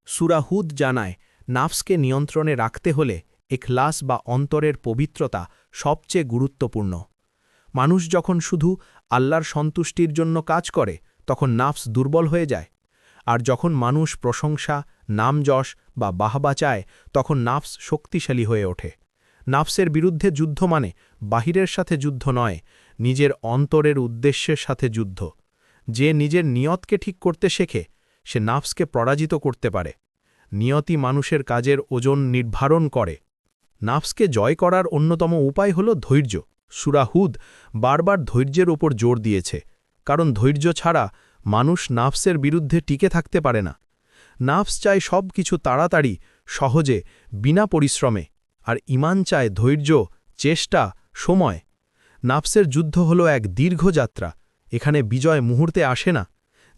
সূরা হুদ জানায়, নাফসকে নিয়ন্ত্রণে রাখতে হলে ইখলাস বা অন্তরের পবিত্রতা সবচেয়ে গুরুত্বপূর্ণ। মানুষ যখন শুধু আল্লাহর সন্তুষ্টির জন্য কাজ করে তখন নাফস দুর্বল হয়ে যায়, আর যখন মানুষ প্রশংসা, নামযশ বা বাহবা চায় তখন নাফস শক্তিশালী হয়ে ওঠে। নাফসের বিরুদ্ধে যুদ্ধ মানে বাহিরের সাথে যুদ্ধ নয়, নিজের অন্তরের উদ্দেশ্যের সাথে যুদ্ধ। যে নিজের নিয়তকে ঠিক করতে শেখে সে নাফসকে পরাজিত করতে পারে। নিয়তি মানুষের কাজের ওজন নির্ধারণ করে। নাফসকে জয় করার অন্যতম উপায় হল ধৈর্য। সূরা হুদ বারবার ধৈর্যের ওপর জোর দিয়েছে, কারণ ধৈর্য ছাড়া মানুষ নাফসের বিরুদ্ধে টিকে থাকতে পারে না। নাফস চায় সব কিছু তাড়াতাড়ি, সহজে, বিনা পরিশ্রমে, আর ঈমান চায় ধৈর্য, চেষ্টা, সময়। নাফসের যুদ্ধ হল এক দীর্ঘ যাত্রা, এখানে বিজয় মুহূর্তে আসে না।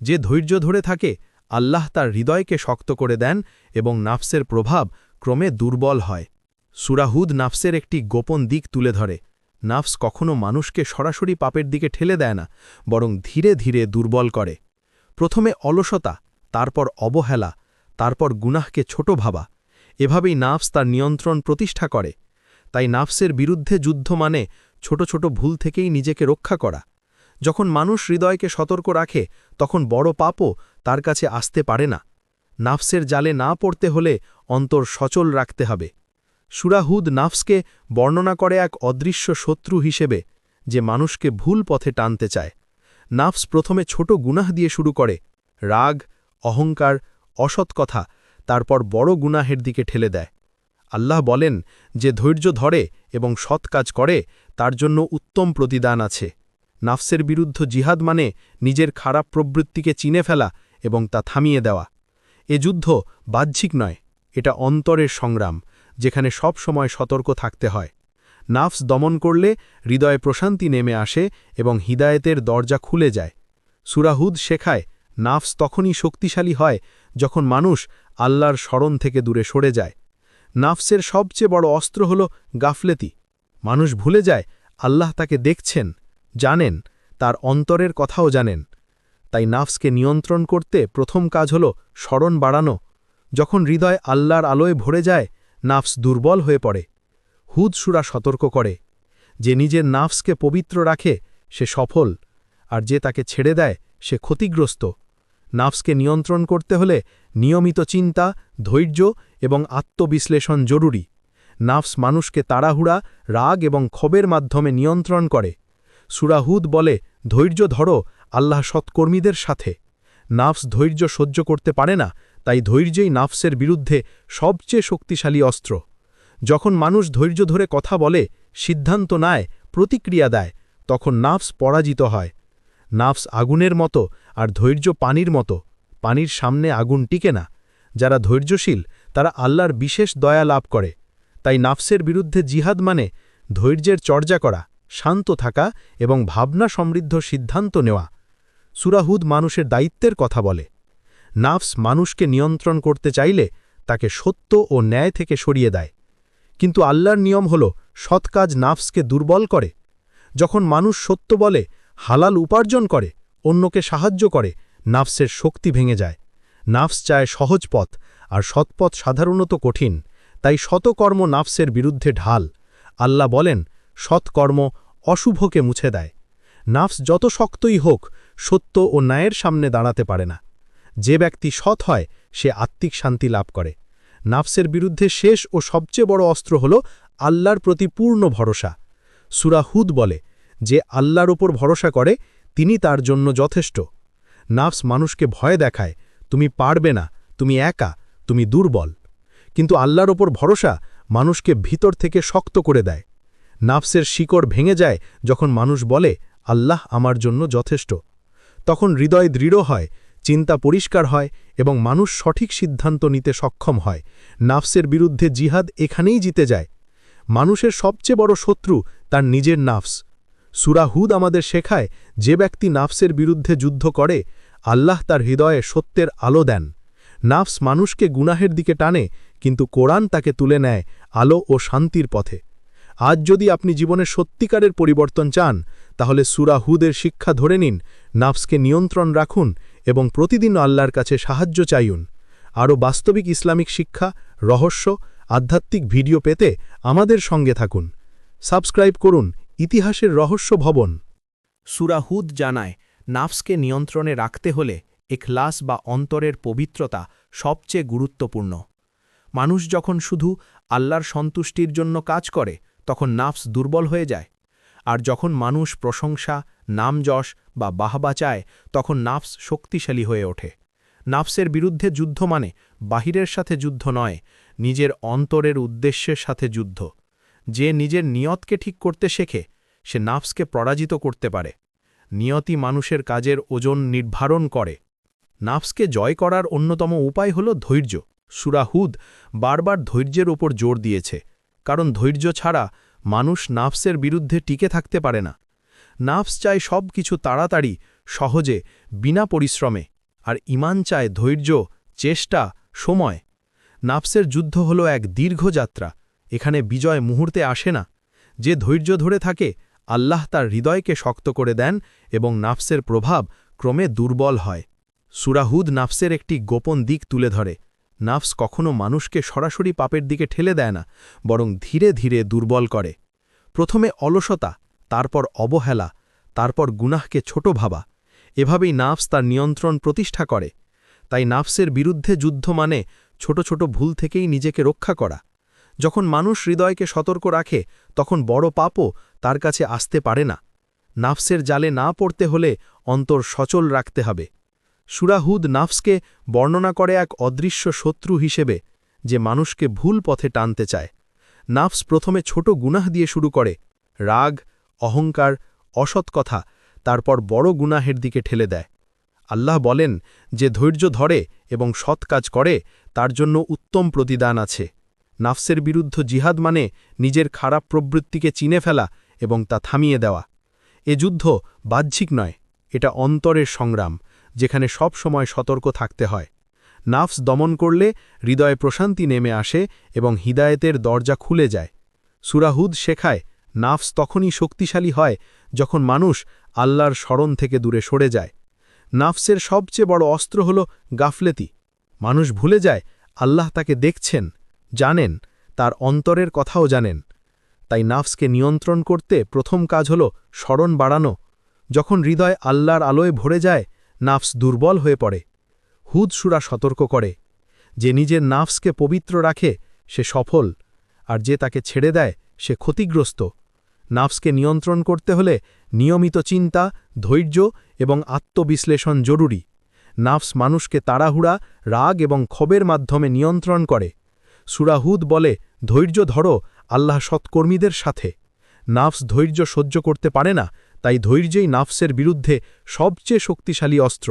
যে ধৈর্য ধরে থাকে আল্লাহ তার হৃদয়কে শক্ত করে দেন এবং নাফসের প্রভাব ক্রমে দুর্বল হয়। সূরা হুদ নাফসের একটি গোপন দিক তুলে ধরে। নাফস কখনো মানুষকে সরাসরি পাপের দিকে ঠেলে দেয় না, বরং ধীরে ধীরে দুর্বল করে। প্রথমে অলসতা, তারপর অবহেলা, তারপর গুনাহকে ছোট ভাবা। এভাবেই নাফস তার নিয়ন্ত্রণ প্রতিষ্ঠা করে। তাই নাফসের বিরুদ্ধে যুদ্ধ মানে ছোট ছোট ভুল থেকেই নিজেকে রক্ষা করা। যখন মানুষ হৃদয়কে সতর্ক রাখে তখন বড় পাপও তার কাছে আসতে পারে না। নাফসের জালে না পড়তে হলে অন্তর সচল রাখতে হবে। সূরা হুদ নাফসকে বর্ণনা করে এক অদৃশ্য শত্রু হিসেবে, যে মানুষকে ভুল পথে টানতে চায়। নাফস প্রথমে ছোট গুনাহ দিয়ে শুরু করে, রাগ, অহংকার, অসৎ কথা, তারপর বড় গুনাহের দিকে ঠেলে দেয়। আল্লাহ বলেন, যে ধৈর্য ধরে এবং সৎ কাজ করে তার জন্য উত্তম প্রতিদান আছে। নাফসের বিরুদ্ধে জিহাদ মানে নিজের খারাপ প্রবৃত্তিকে চিনে ফেলা এবং তা থামিয়ে দেওয়া। এ যুদ্ধ বাহ্যিক নয়, এটা অন্তরের সংগ্রাম, যেখানে সব সময় সতর্ক থাকতে হয়। নাফস দমন করলে হৃদয়ে প্রশান্তি নেমে আসে এবং হিদায়েতের দরজা খুলে যায়। সূরা হুদ শেখায়, নাফস তখনই শক্তিশালী হয় যখন মানুষ আল্লাহর স্মরণ থেকে দূরে সরে যায়। নাফসের সবচেয়ে বড় অস্ত্র হল গাফলেতি। মানুষ ভুলে যায় আল্লাহ তাকে দেখছেন, জানেন, তার অন্তরের কথাও জানেন। তাই নাফসকে নিয়ন্ত্রণ করতে প্রথম কাজ হল স্মরণ বাড়ানো। যখন হৃদয় আল্লাহর আলোয় ভরে যায় নাফস দুর্বল হয়ে পড়ে। হুদ সূরা সতর্ক করে, যে নিজের নাফসকে পবিত্র রাখে সে সফল, আর যে তাকে ছেড়ে দেয় সে ক্ষতিগ্রস্ত। নাফসকে নিয়ন্ত্রণ করতে হলে নিয়মিত চিন্তা, ধৈর্য এবং আত্মবিশ্লেষণ জরুরি। নাফস মানুষকে তাড়াহুড়া, রাগ এবং ক্ষোভের মাধ্যমে নিয়ন্ত্রণ করে। সূরা হুদ বলে, ধৈর্য ধরো, আল্লাহ সৎকর্মীদের সাথে। নাফস ধৈর্য সহ্য করতে পারে না, তাই ধৈর্যই নাফসের বিরুদ্ধে সবচেয়ে শক্তিশালী অস্ত্র। যখন মানুষ ধৈর্য ধরে কথা বলে, সিদ্ধান্ত নেয়, প্রতিক্রিয়া দেয়, তখন নাফস পরাজিত হয়। নাফস আগুনের মতো আর ধৈর্য পানির মতো। পানির সামনে আগুন টিকে না। যারা ধৈর্যশীল তারা আল্লাহর বিশেষ দয়া লাভ করে। তাই নাফসের বিরুদ্ধে জিহাদ মানে ধৈর্যের চর্চা করা, শান্ত থাকা এবং ভাবনা সমৃদ্ধ সিদ্ধান্ত নেওয়া। সূরা হুদ মানুষের দায়িত্বের কথা বলে। নাফস মানুষকে নিয়ন্ত্রণ করতে চাইলে তাকে সত্য ও ন্যায় থেকে সরিয়ে দেয়। কিন্তু আল্লাহর নিয়ম হল, সৎ কাজ নাফসকে দুর্বল করে। যখন মানুষ সত্য বলে, হালাল উপার্জন করে, অন্যকে সাহায্য করে, নাফসের শক্তি ভেঙে যায়। নাফস চায় সহজ পথ, আর সৎপথ সাধারণত কঠিন। তাই শতকর্ম নাফসের বিরুদ্ধে ঢাল। আল্লাহ বলেন, সৎকর্ম অশুভকে মুছে দেয়। নাফস যত শক্তই হোক, সত্য ও ন্যায়ের সামনে দাঁড়াতে পারে না। যে ব্যক্তি সৎ হয় সে আত্মিক শান্তি লাভ করে। নাফসের বিরুদ্ধে শেষ ও সবচেয়ে বড় অস্ত্র হল আল্লাহর প্রতি পূর্ণ ভরসা। সূরা হুদ বলে, যে আল্লাহর ওপর ভরসা করে তিনি তার জন্য যথেষ্ট। নাফস মানুষকে ভয় দেখায়, তুমি পারবে না, তুমি একা, তুমি দুর্বল। কিন্তু আল্লাহর ওপর ভরসা মানুষকে ভিতর থেকে শক্ত করে দেয়। নাফসের শিকড় ভেঙে যায় যখন মানুষ বলে, আল্লাহ আমার জন্য যথেষ্ট। তখন হৃদয় দৃঢ় হয়, চিন্তা পরিষ্কার হয় এবং মানুষ সঠিক সিদ্ধান্ত নিতে সক্ষম হয়। নাফসের বিরুদ্ধে জিহাদ এখানেই জিতে যায়। মানুষের সবচেয়ে বড় শত্রু তার নিজের নাফস। সূরা হুদ আমাদের শেখায়, যে ব্যক্তি নাফসের বিরুদ্ধে যুদ্ধ করে আল্লাহ তার হৃদয়ে সত্যের আলো দেন। নাফস মানুষকে গুনাহের দিকে টানে, কিন্তু কোরআন তাকে তুলে নেয় আলো ও শান্তির পথে। আজ যদি আপনি জীবনে সত্যিকারের পরিবর্তন চান তাহলে সূরা হুদের শিক্ষা ধরে নিন, নাফসকে নিয়ন্ত্রণ রাখুন এবং প্রতিদিন আল্লাহর কাছে সাহায্য চাইুন। আরও বাস্তবিক ইসলামিক শিক্ষা, রহস্য, আধ্যাত্মিক ভিডিও পেতে আমাদের সঙ্গে থাকুন। সাবস্ক্রাইব করুন ইতিহাসের রহস্য ভবন। সূরা হুদ জানায়, নাফসকে নিয়ন্ত্রণে রাখতে হলে ইখলাস বা অন্তরের পবিত্রতা সবচেয়ে গুরুত্বপূর্ণ। মানুষ যখন শুধু আল্লাহর সন্তুষ্টির জন্য কাজ করে তখন নাফস দুর্বল হয়ে যায়। আর যখন মানুষ প্রশংসা, নামযশ বা বাহবা চায় তখন নাফস শক্তিশালী হয়ে ওঠে। নাফসের বিরুদ্ধে যুদ্ধ মানে বাহিরের সাথে যুদ্ধ নয়, নিজের অন্তরের উদ্দেশ্যের সাথে যুদ্ধ। যে নিজের নিয়তকে ঠিক করতে শেখে সে নাফসকে পরাজিত করতে পারে। নিয়তি মানুষের কাজের ওজন নির্ধারণ করে। নাফসকে জয় করার অন্যতম উপায় হল ধৈর্য। সূরা হুদ বারবার ধৈর্যের ওপর জোর দিয়েছে, কারণ ধৈর্য ছাড়া মানুষ নাফসের বিরুদ্ধে টিকে থাকতে পারে না। নাফস চায় সব কিছু তাড়াতাড়ি, সহজে, বিনা পরিশ্রমে, আর ঈমান চায় ধৈর্য, চেষ্টা, সময়। নাফসের যুদ্ধ হল এক দীর্ঘ যাত্রা, এখানে বিজয় মুহূর্তে আসে না। যে ধৈর্য ধরে থাকে আল্লাহ তার হৃদয়কে শক্ত করে দেন এবং নাফসের প্রভাব ক্রমে দুর্বল হয়। সূরা হুদ নাফসের একটি গোপন দিক তুলে ধরে। নাফস কখনো মানুষকে সরাসরি পাপের দিকে ঠেলে দেয় না, বরং ধীরে ধীরে দুর্বল করে। প্রথমে অলসতা, তারপর অবহেলা, তারপর গুনাহকে ছোট ভাবা। এভাবেই নাফস তার নিয়ন্ত্রণ প্রতিষ্ঠা করে। তাই নাফসের বিরুদ্ধে যুদ্ধ মানে ছোট ছোট ভুল থেকেই নিজেকে রক্ষা করা। যখন মানুষ হৃদয়কে সতর্ক রাখে তখন বড় পাপও তার কাছে আসতে পারে না। নাফসের জালে না পড়তে হলে অন্তর সচল রাখতে হবে। সূরা হুদ নাফসকে বর্ণনা করে এক অদৃশ্য শত্রু হিসেবে, যে মানুষকে ভুল পথে টানতে চায়। নাফস প্রথমে ছোট গুনাহ দিয়ে শুরু করে, রাগ, অহংকার, অসৎ কথা, তারপর বড় গুনাহের দিকে ঠেলে দেয়। আল্লাহ বলেন, যে ধৈর্য ধরে এবং সৎ কাজ করে তার জন্য উত্তম প্রতিদান আছে। নাফসের বিরুদ্ধে জিহাদ মানে নিজের খারাপ প্রবৃত্তিকে চিনে ফেলা এবং তা থামিয়ে দেওয়া। এ যুদ্ধ বাহ্যিক নয়, এটা অন্তরের সংগ্রাম, যেখানে সব সময় সতর্ক থাকতে হয়। নাফস দমন করলে হৃদয়ে প্রশান্তি নেমে আসে এবং হিদায়েতের দরজা খুলে যায়। সূরা হুদ শেখায়, নাফস তখনই শক্তিশালী হয় যখন মানুষ আল্লাহর স্মরণ থেকে দূরে সরে যায়। নাফসের সবচেয়ে বড় অস্ত্র হল গাফলেতি। মানুষ ভুলে যায় আল্লাহ তাকে দেখছেন, জানেন, তার অন্তরের কথাও জানেন। তাই নাফসকে নিয়ন্ত্রণ করতে প্রথম কাজ হল স্মরণ বাড়ানো। যখন হৃদয় আল্লাহর আলোয় ভরে যায় নাফস দুর্বল হয়ে পড়ে। হুদ সূরা সতর্ক করে, যে নিজের নাফসকে পবিত্র রাখে সে সফল, আর যে তাকে ছেড়ে দেয় সে ক্ষতিগ্রস্ত। নাফসকে নিয়ন্ত্রণ করতে হলে নিয়মিত চিন্তা, ধৈর্য এবং আত্মবিশ্লেষণ জরুরি। নাফস মানুষকে তাড়াহুড়া, রাগ এবং ক্ষোভের মাধ্যমে নিয়ন্ত্রণ করে। সূরা হুদ বলে, ধৈর্য ধরো আল্লাহ সৎকর্মীদের সাথে। নাফস ধৈর্য সহ্য করতে পারে না, তাই ধৈর্যই নাফসের বিরুদ্ধে সবচেয়ে শক্তিশালী অস্ত্র।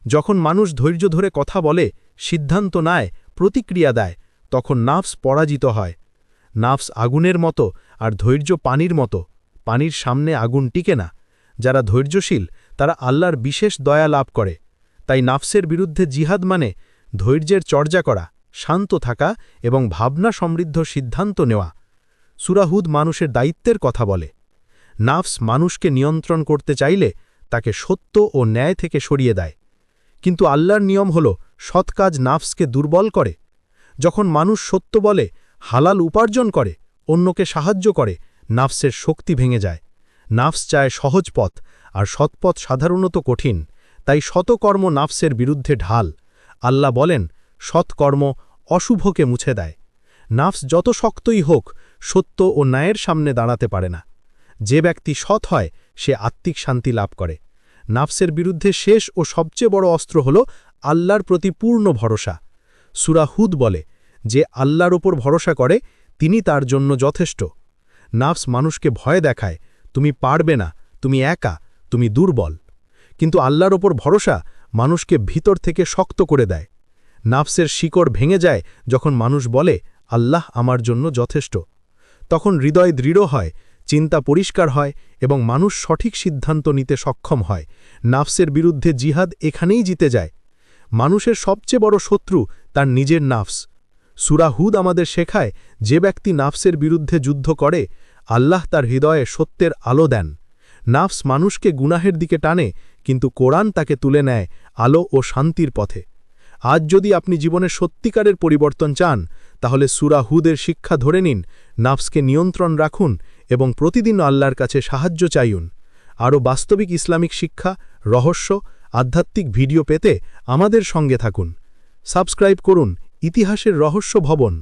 যখন মানুষ ধৈর্য ধরে কথা বলে, সিদ্ধান্ত নেয়, প্রতিক্রিয়া দেয়, তখন নাফস পরাজিত হয়। নাফস আগুনের মতো আর ধৈর্য পানির মতো। পানির সামনে আগুন টিকে না। যারা ধৈর্যশীল তারা আল্লাহর বিশেষ দয়া লাভ করে। তাই নাফসের বিরুদ্ধে জিহাদ মানে ধৈর্যের চর্চা করা, শান্ত থাকা এবং ভাবনা সমৃদ্ধ সিদ্ধান্ত নেওয়া। সূরা হুদ মানুষের দায়িত্বের কথা বলে। নাফস মানুষকে নিয়ন্ত্রণ করতে চাইলে তাকে সত্য ও ন্যায় থেকে সরিয়ে দেয়। কিন্তু আল্লাহর নিয়ম হল সৎ কাজ নাফসকে দুর্বল করে। যখন মানুষ সত্য বলে, হালাল উপার্জন করে, অন্যকে সাহায্য করে, নাফসের শক্তি ভেঙে যায়। নাফস চায় সহজ পথ, আর সৎপথ সাধারণত কঠিন। তাই শতকর্ম নাফসের বিরুদ্ধে ঢাল। আল্লাহ বলেন, সৎকর্ম অশুভকে মুছে দেয়। নাফস যত শক্তই হোক, সত্য ও ন্যায়ের সামনে দাঁড়াতে পারে না। যে ব্যক্তি সৎ হয় সে আত্মিক শান্তি লাভ করে। নাফসের বিরুদ্ধে শেষ ও সবচেয়ে বড় অস্ত্র হল আল্লাহর প্রতি পূর্ণ ভরসা। সূরা হুদ বলে, যে আল্লাহর ওপর ভরসা করে তিনি তার জন্য যথেষ্ট। নাফস মানুষকে ভয় দেখায়, তুমি পারবে না, তুমি একা, তুমি দুর্বল। কিন্তু আল্লাহর ওপর ভরসা মানুষকে ভিতর থেকে শক্ত করে দেয়। নাফসের শিকড় ভেঙে যায় যখন মানুষ বলে, আল্লাহ আমার জন্য যথেষ্ট। তখন হৃদয় দৃঢ় হয়, চিন্তা পরিষ্কার হয় এবং মানুষ সঠিক সিদ্ধান্ত নিতে সক্ষম হয়। নাফসের বিরুদ্ধে জিহাদ এখানেই জিতে যায়। মানুষের সবচেয়ে বড় শত্রু তার নিজের নাফস। সূরা হুদ আমাদের শেখায়, যে ব্যক্তি নাফসের বিরুদ্ধে যুদ্ধ করে আল্লাহ তার হৃদয়ে সত্যের আলো দেন। নাফস মানুষকে গুনাহের দিকে টানে, কিন্তু কোরআন তাকে তুলে নেয় আলো ও শান্তির পথে। আজ যদি আপনি জীবনে সত্যিকারের পরিবর্তন চান তাহলে সূরা হুদের শিক্ষা ধরে নিন, নাফসকে নিয়ন্ত্রণ রাখুন এবং প্রতিদিন আল্লাহর কাছে সাহায্য চাইুন। আরও বাস্তবিক ইসলামিক শিক্ষা, রহস্য, আধ্যাত্মিক ভিডিও পেতে আমাদের সঙ্গে থাকুন। সাবস্ক্রাইব করুন ইতিহাসের রহস্য ভবন।